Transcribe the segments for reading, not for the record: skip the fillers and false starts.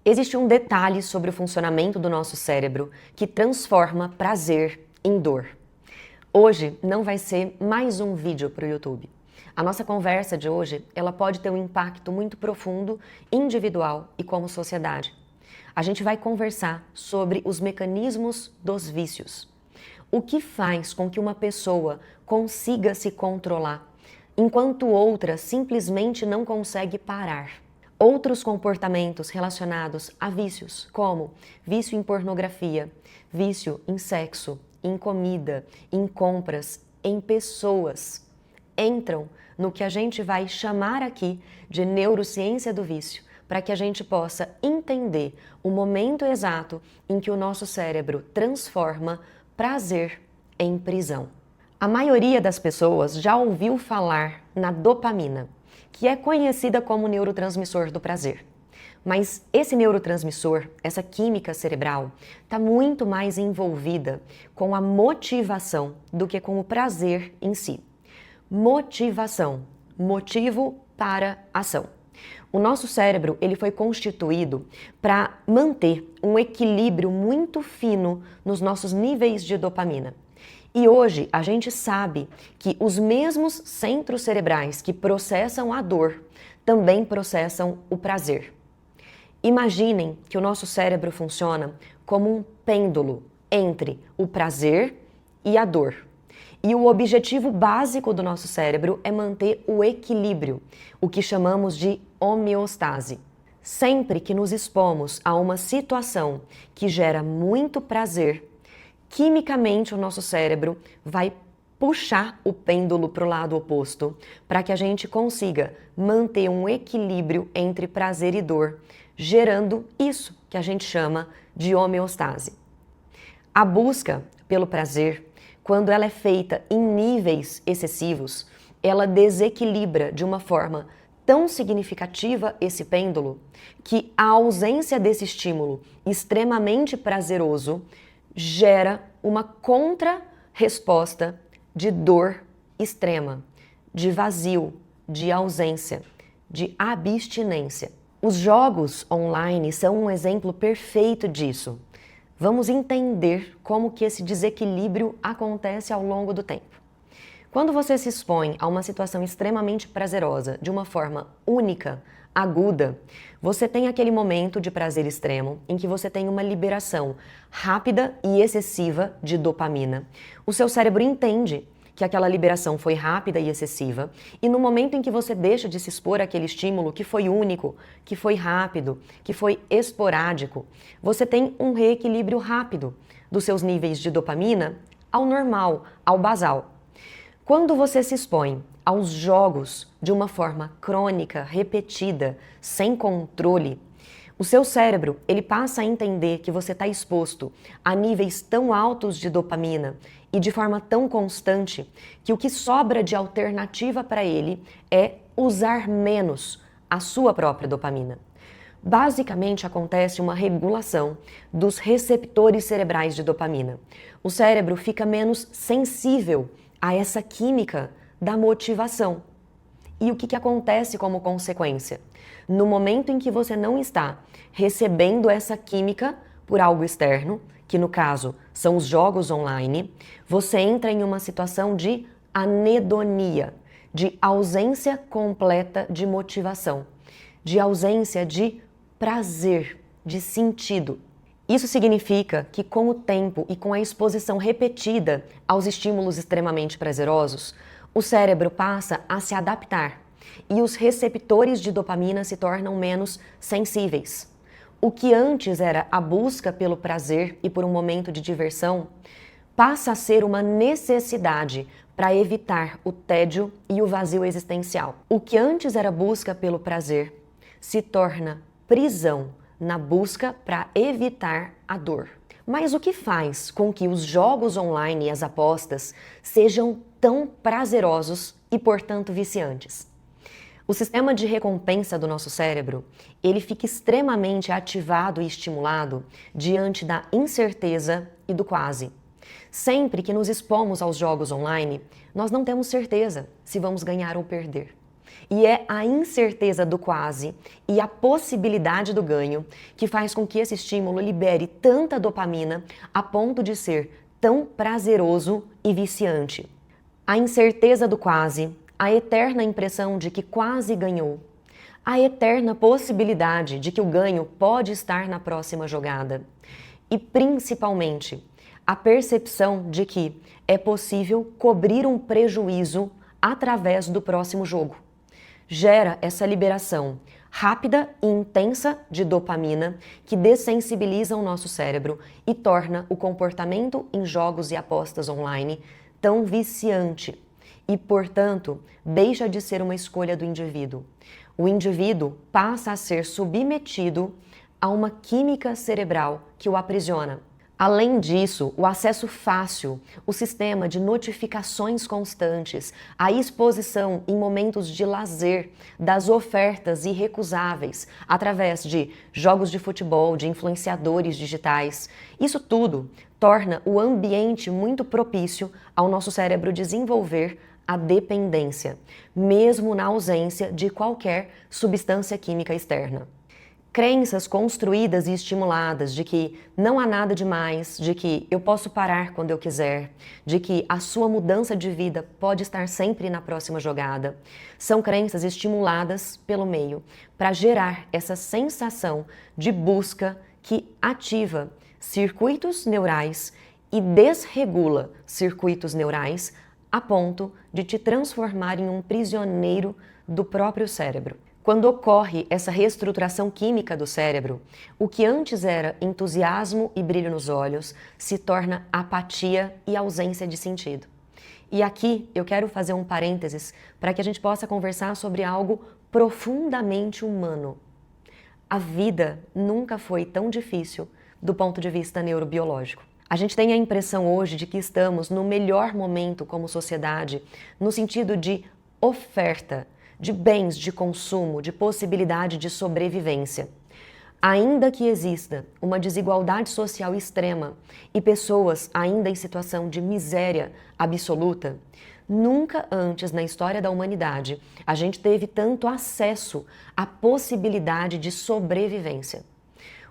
Existe um detalhe sobre o funcionamento do nosso cérebro que transforma prazer em dor. Hoje não vai ser mais um vídeo para o YouTube. A nossa conversa de hoje, ela pode ter um impacto muito profundo, individual e como sociedade. A gente vai conversar sobre os mecanismos dos vícios. O que faz com que uma pessoa consiga se controlar, enquanto outra simplesmente não consegue parar. Outros comportamentos relacionados a vícios, como vício em pornografia, vício em sexo, em comida, em compras, em pessoas, entram no que a gente vai chamar aqui de neurociência do vício, para que a gente possa entender o momento exato em que o nosso cérebro transforma prazer em prisão. A maioria das pessoas já ouviu falar na dopamina, que é conhecida como neurotransmissor do prazer. Mas esse neurotransmissor, essa química cerebral, está muito mais envolvida com a motivação do que com o prazer em si. Motivação, motivo para ação. O nosso cérebro ele foi constituído para manter um equilíbrio muito fino nos nossos níveis de dopamina. E hoje a gente sabe que os mesmos centros cerebrais que processam a dor também processam o prazer. Imaginem que o nosso cérebro funciona como um pêndulo entre o prazer e a dor. E o objetivo básico do nosso cérebro é manter o equilíbrio, o que chamamos de homeostase. Sempre que nos expomos a uma situação que gera muito prazer, quimicamente o nosso cérebro vai puxar o pêndulo para o lado oposto, para que a gente consiga manter um equilíbrio entre prazer e dor, gerando isso que a gente chama de homeostase. A busca pelo prazer, quando ela é feita em níveis excessivos, ela desequilibra de uma forma tão significativa esse pêndulo que a ausência desse estímulo extremamente prazeroso gera uma contra-resposta de dor extrema, de vazio, de ausência, de abstinência. Os jogos online são um exemplo perfeito disso. Vamos entender como que esse desequilíbrio acontece ao longo do tempo. Quando você se expõe a uma situação extremamente prazerosa, de uma forma única, aguda, você tem aquele momento de prazer extremo em que você tem uma liberação rápida e excessiva de dopamina. O seu cérebro entende que aquela liberação foi rápida e excessiva, e no momento em que você deixa de se expor àquele estímulo que foi único, que foi rápido, que foi esporádico, você tem um reequilíbrio rápido dos seus níveis de dopamina ao normal, ao basal. Quando você se expõe aos jogos de uma forma crônica, repetida, sem controle, o seu cérebro ele passa a entender que você está exposto a níveis tão altos de dopamina e de forma tão constante que o que sobra de alternativa para ele é usar menos a sua própria dopamina. Basicamente acontece uma regulação dos receptores cerebrais de dopamina. O cérebro fica menos sensível a essa química da motivação. E o que acontece como consequência? No momento em que você não está recebendo essa química por algo externo, que no caso são os jogos online, você entra em uma situação de anedonia, de ausência completa de motivação, de ausência de prazer, de sentido. Isso significa que com o tempo e com a exposição repetida aos estímulos extremamente prazerosos, o cérebro passa a se adaptar e os receptores de dopamina se tornam menos sensíveis. O que antes era a busca pelo prazer e por um momento de diversão, passa a ser uma necessidade para evitar o tédio e o vazio existencial. O que antes era busca pelo prazer se torna prisão na busca para evitar a dor. Mas o que faz com que os jogos online e as apostas sejam tão prazerosos e, portanto, viciantes? O sistema de recompensa do nosso cérebro, ele fica extremamente ativado e estimulado diante da incerteza e do quase. Sempre que nos expomos aos jogos online, nós não temos certeza se vamos ganhar ou perder. E é a incerteza do quase e a possibilidade do ganho que faz com que esse estímulo libere tanta dopamina a ponto de ser tão prazeroso e viciante. A incerteza do quase, a eterna impressão de que quase ganhou, a eterna possibilidade de que o ganho pode estar na próxima jogada e, principalmente, a percepção de que é possível cobrir um prejuízo através do próximo jogo. Gera essa liberação rápida e intensa de dopamina que dessensibiliza o nosso cérebro e torna o comportamento em jogos e apostas online tão viciante e, portanto, deixa de ser uma escolha do indivíduo. O indivíduo passa a ser submetido a uma química cerebral que o aprisiona. Além disso, o acesso fácil, o sistema de notificações constantes, a exposição em momentos de lazer das ofertas irrecusáveis através de jogos de futebol, de influenciadores digitais, isso tudo torna o ambiente muito propício ao nosso cérebro desenvolver a dependência, mesmo na ausência de qualquer substância química externa. Crenças construídas e estimuladas de que não há nada demais, de que eu posso parar quando eu quiser, de que a sua mudança de vida pode estar sempre na próxima jogada, são crenças estimuladas pelo meio para gerar essa sensação de busca que ativa circuitos neurais e desregula circuitos neurais a ponto de te transformar em um prisioneiro do próprio cérebro. Quando ocorre essa reestruturação química do cérebro, o que antes era entusiasmo e brilho nos olhos se torna apatia e ausência de sentido. E aqui eu quero fazer um parênteses para que a gente possa conversar sobre algo profundamente humano. A vida nunca foi tão difícil do ponto de vista neurobiológico. A gente tem a impressão hoje de que estamos no melhor momento como sociedade, no sentido de oferta, de bens de consumo, de possibilidade de sobrevivência. Ainda que exista uma desigualdade social extrema e pessoas ainda em situação de miséria absoluta, nunca antes na história da humanidade a gente teve tanto acesso à possibilidade de sobrevivência.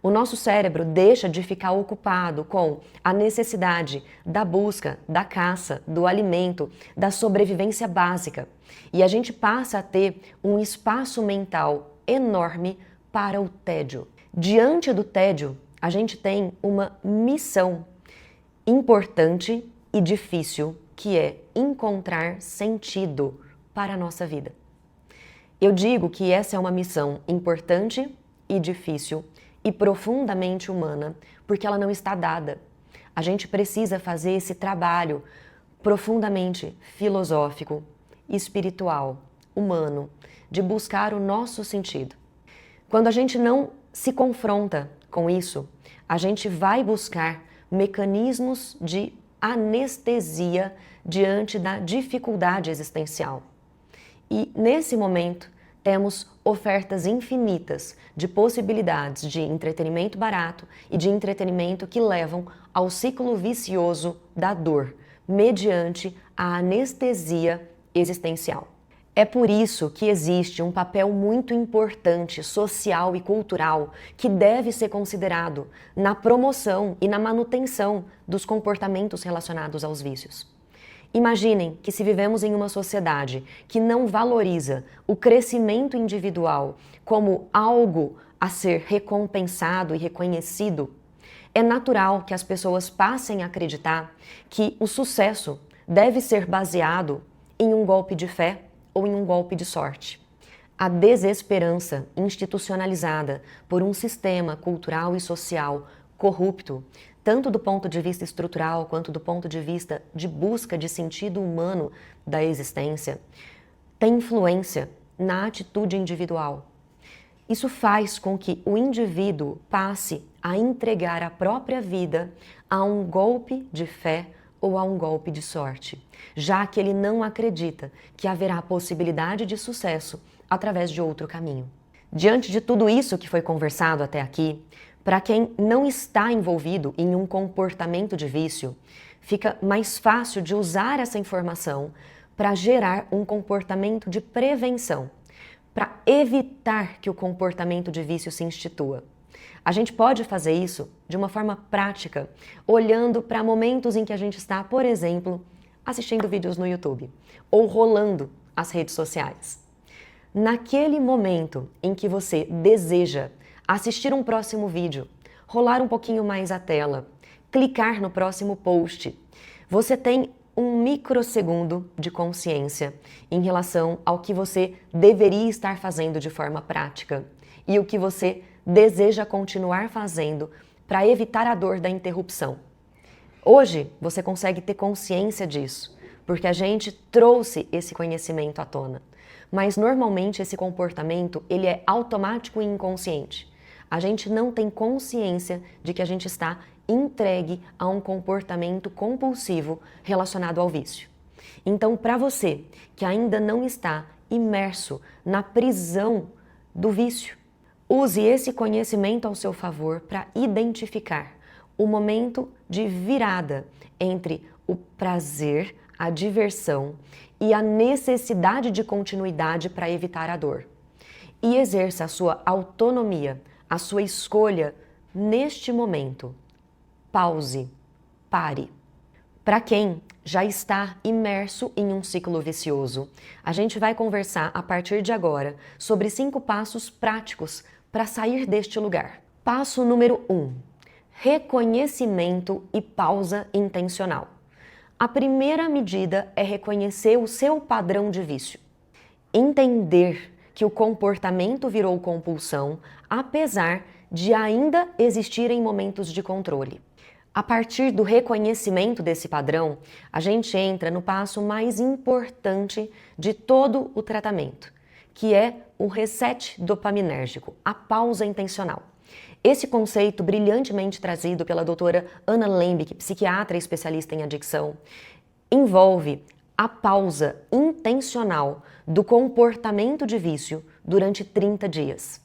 O nosso cérebro deixa de ficar ocupado com a necessidade da busca, da caça, do alimento, da sobrevivência básica. E a gente passa a ter um espaço mental enorme para o tédio. Diante do tédio, a gente tem uma missão importante e difícil, que é encontrar sentido para a nossa vida. Eu digo que essa é uma missão importante e difícil e profundamente humana, porque ela não está dada. A gente precisa fazer esse trabalho profundamente filosófico, espiritual, humano, de buscar o nosso sentido. Quando a gente não se confronta com isso, a gente vai buscar mecanismos de anestesia diante da dificuldade existencial. E nesse momento, temos ofertas infinitas de possibilidades de entretenimento barato e de entretenimento que levam ao ciclo vicioso da dor, mediante a anestesia existencial. É por isso que existe um papel muito importante social e cultural que deve ser considerado na promoção e na manutenção dos comportamentos relacionados aos vícios. Imaginem que se vivemos em uma sociedade que não valoriza o crescimento individual como algo a ser recompensado e reconhecido, é natural que as pessoas passem a acreditar que o sucesso deve ser baseado em um golpe de fé ou em um golpe de sorte. A desesperança institucionalizada por um sistema cultural e social corrupto, tanto do ponto de vista estrutural quanto do ponto de vista de busca de sentido humano da existência, tem influência na atitude individual. Isso faz com que o indivíduo passe a entregar a própria vida a um golpe de fé ou a um golpe de sorte, já que ele não acredita que haverá possibilidade de sucesso através de outro caminho. Diante de tudo isso que foi conversado até aqui, para quem não está envolvido em um comportamento de vício, fica mais fácil de usar essa informação para gerar um comportamento de prevenção, para evitar que o comportamento de vício se institua. A gente pode fazer isso de uma forma prática, olhando para momentos em que a gente está, por exemplo, assistindo vídeos no YouTube ou rolando as redes sociais. Naquele momento em que você deseja assistir um próximo vídeo, rolar um pouquinho mais a tela, clicar no próximo post, você tem um microsegundo de consciência em relação ao que você deveria estar fazendo de forma prática e o que você deseja continuar fazendo para evitar a dor da interrupção. Hoje você consegue ter consciência disso, porque a gente trouxe esse conhecimento à tona. Mas normalmente esse comportamento ele é automático e inconsciente. A gente não tem consciência de que a gente está entregue a um comportamento compulsivo relacionado ao vício. Então, para você que ainda não está imerso na prisão do vício, use esse conhecimento ao seu favor para identificar o momento de virada entre o prazer, a diversão e a necessidade de continuidade para evitar a dor. E exerça a sua autonomia, a sua escolha neste momento. Pause, pare. Para quem já está imerso em um ciclo vicioso, a gente vai conversar a partir de agora sobre 5 passos práticos para sair deste lugar. Passo número 1. Reconhecimento e pausa intencional. A primeira medida é reconhecer o seu padrão de vício. Entender que o comportamento virou compulsão, apesar de ainda existirem momentos de controle. A partir do reconhecimento desse padrão, a gente entra no passo mais importante de todo o tratamento, que é o reset dopaminérgico, a pausa intencional. Esse conceito brilhantemente trazido pela doutora Anna Lembke, psiquiatra e especialista em adicção, envolve a pausa intencional do comportamento de vício durante 30 dias.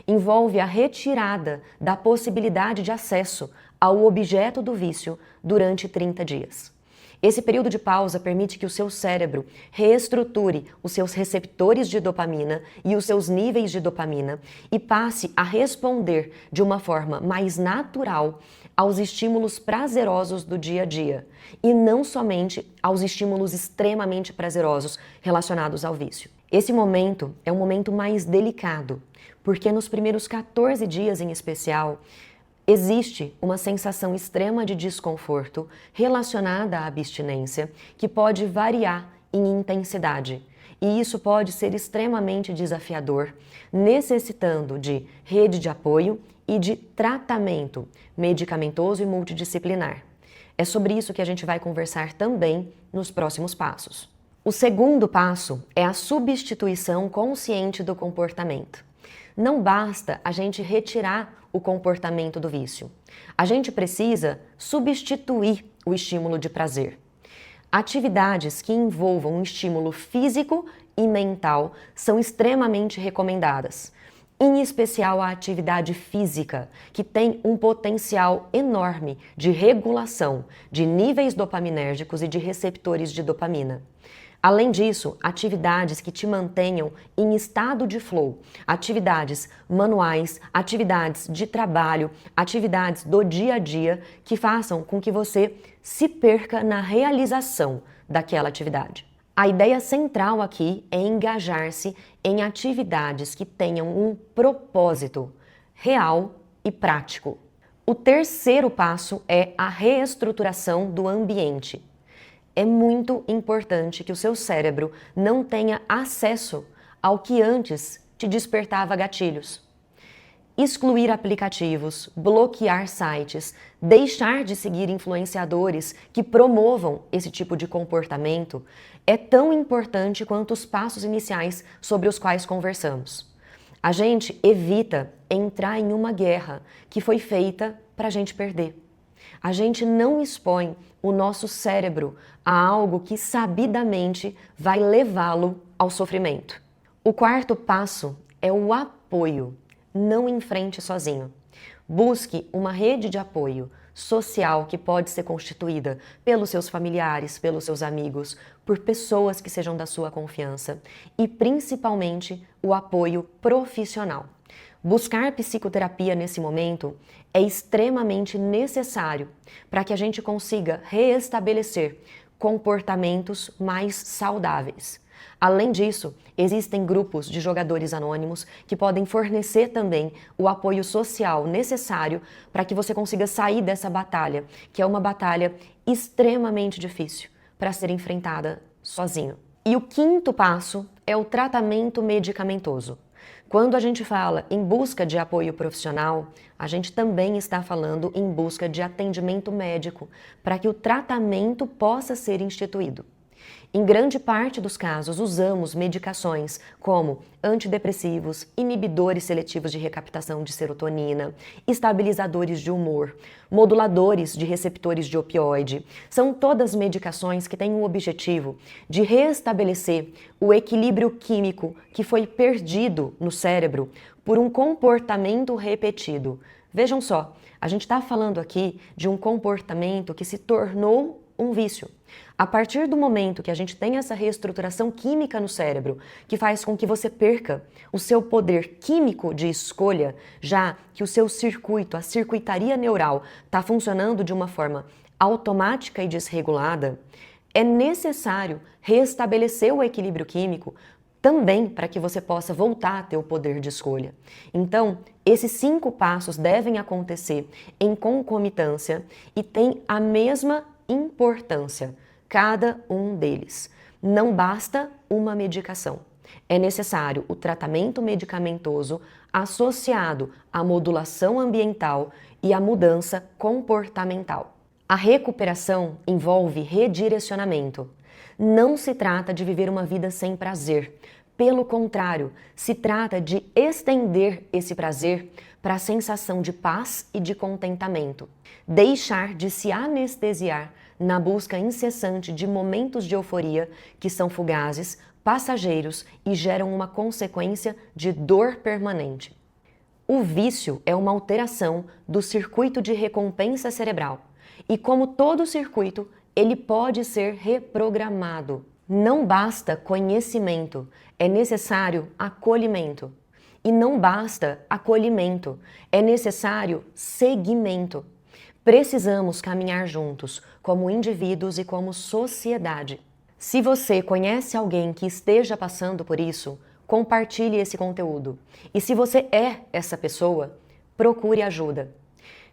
Envolve a retirada da possibilidade de acesso ao objeto do vício durante 30 dias. Esse período de pausa permite que o seu cérebro reestruture os seus receptores de dopamina e os seus níveis de dopamina e passe a responder de uma forma mais natural aos estímulos prazerosos do dia a dia e não somente aos estímulos extremamente prazerosos relacionados ao vício. Esse momento é um momento mais delicado, porque nos primeiros 14 dias em especial, existe uma sensação extrema de desconforto relacionada à abstinência que pode variar em intensidade. E isso pode ser extremamente desafiador, necessitando de rede de apoio e de tratamento medicamentoso e multidisciplinar. É sobre isso que a gente vai conversar também nos próximos passos. O segundo passo é a substituição consciente do comportamento. Não basta a gente retirar o comportamento do vício. A gente precisa substituir o estímulo de prazer. Atividades que envolvam um estímulo físico e mental são extremamente recomendadas, em especial a atividade física, que tem um potencial enorme de regulação de níveis dopaminérgicos e de receptores de dopamina. Além disso, atividades que te mantenham em estado de flow, atividades manuais, atividades de trabalho, atividades do dia a dia que façam com que você se perca na realização daquela atividade. A ideia central aqui é engajar-se em atividades que tenham um propósito real e prático. O terceiro passo é a reestruturação do ambiente. É muito importante que o seu cérebro não tenha acesso ao que antes te despertava gatilhos. Excluir aplicativos, bloquear sites, deixar de seguir influenciadores que promovam esse tipo de comportamento é tão importante quanto os passos iniciais sobre os quais conversamos. A gente evita entrar em uma guerra que foi feita para a gente perder. A gente não expõe o nosso cérebro a algo que sabidamente vai levá-lo ao sofrimento. O quarto passo é o apoio. Não enfrente sozinho. Busque uma rede de apoio social que pode ser constituída pelos seus familiares, pelos seus amigos, por pessoas que sejam da sua confiança e principalmente o apoio profissional. Buscar psicoterapia nesse momento é extremamente necessário para que a gente consiga reestabelecer comportamentos mais saudáveis. Além disso, existem grupos de jogadores anônimos que podem fornecer também o apoio social necessário para que você consiga sair dessa batalha, que é uma batalha extremamente difícil para ser enfrentada sozinho. E o quinto passo é o tratamento medicamentoso. Quando a gente fala em busca de apoio profissional, a gente também está falando em busca de atendimento médico para que o tratamento possa ser instituído. Em grande parte dos casos, usamos medicações como antidepressivos, inibidores seletivos de recaptação de serotonina, estabilizadores de humor, moduladores de receptores de opioide. São todas medicações que têm o objetivo de restabelecer o equilíbrio químico que foi perdido no cérebro por um comportamento repetido. Vejam só, a gente está falando aqui de um comportamento que se tornou um vício. A partir do momento que a gente tem essa reestruturação química no cérebro, que faz com que você perca o seu poder químico de escolha, já que o seu circuito, a circuitaria neural, está funcionando de uma forma automática e desregulada, é necessário restabelecer o equilíbrio químico também para que você possa voltar a ter o poder de escolha. Então, esses 5 passos devem acontecer em concomitância e têm a mesma importância, cada um deles. Não basta uma medicação. É necessário o tratamento medicamentoso associado à modulação ambiental e à mudança comportamental. A recuperação envolve redirecionamento. Não se trata de viver uma vida sem prazer. Pelo contrário, se trata de estender esse prazer para a sensação de paz e de contentamento. Deixar de se anestesiar na busca incessante de momentos de euforia que são fugazes, passageiros e geram uma consequência de dor permanente. O vício é uma alteração do circuito de recompensa cerebral e, como todo circuito, ele pode ser reprogramado. Não basta conhecimento, é necessário acolhimento. E não basta acolhimento, é necessário seguimento. Precisamos caminhar juntos, como indivíduos e como sociedade. Se você conhece alguém que esteja passando por isso, compartilhe esse conteúdo. E se você é essa pessoa, procure ajuda.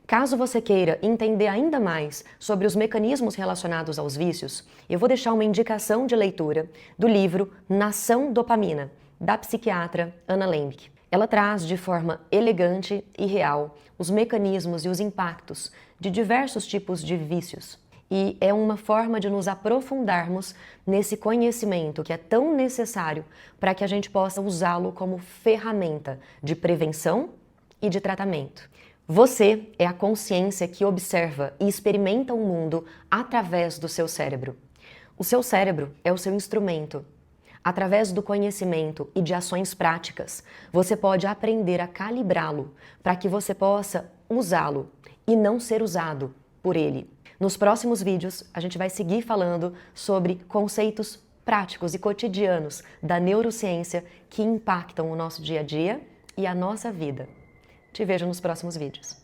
Caso você queira entender ainda mais sobre os mecanismos relacionados aos vícios, eu vou deixar uma indicação de leitura do livro Nação Dopamina, da psiquiatra Anna Lembke. Ela traz de forma elegante e real os mecanismos e os impactos de diversos tipos de vícios. E é uma forma de nos aprofundarmos nesse conhecimento que é tão necessário para que a gente possa usá-lo como ferramenta de prevenção e de tratamento. Você é a consciência que observa e experimenta o mundo através do seu cérebro. O seu cérebro é o seu instrumento. Através do conhecimento e de ações práticas, você pode aprender a calibrá-lo para que você possa usá-lo e não ser usado por ele. Nos próximos vídeos, a gente vai seguir falando sobre conceitos práticos e cotidianos da neurociência que impactam o nosso dia a dia e a nossa vida. Te vejo nos próximos vídeos.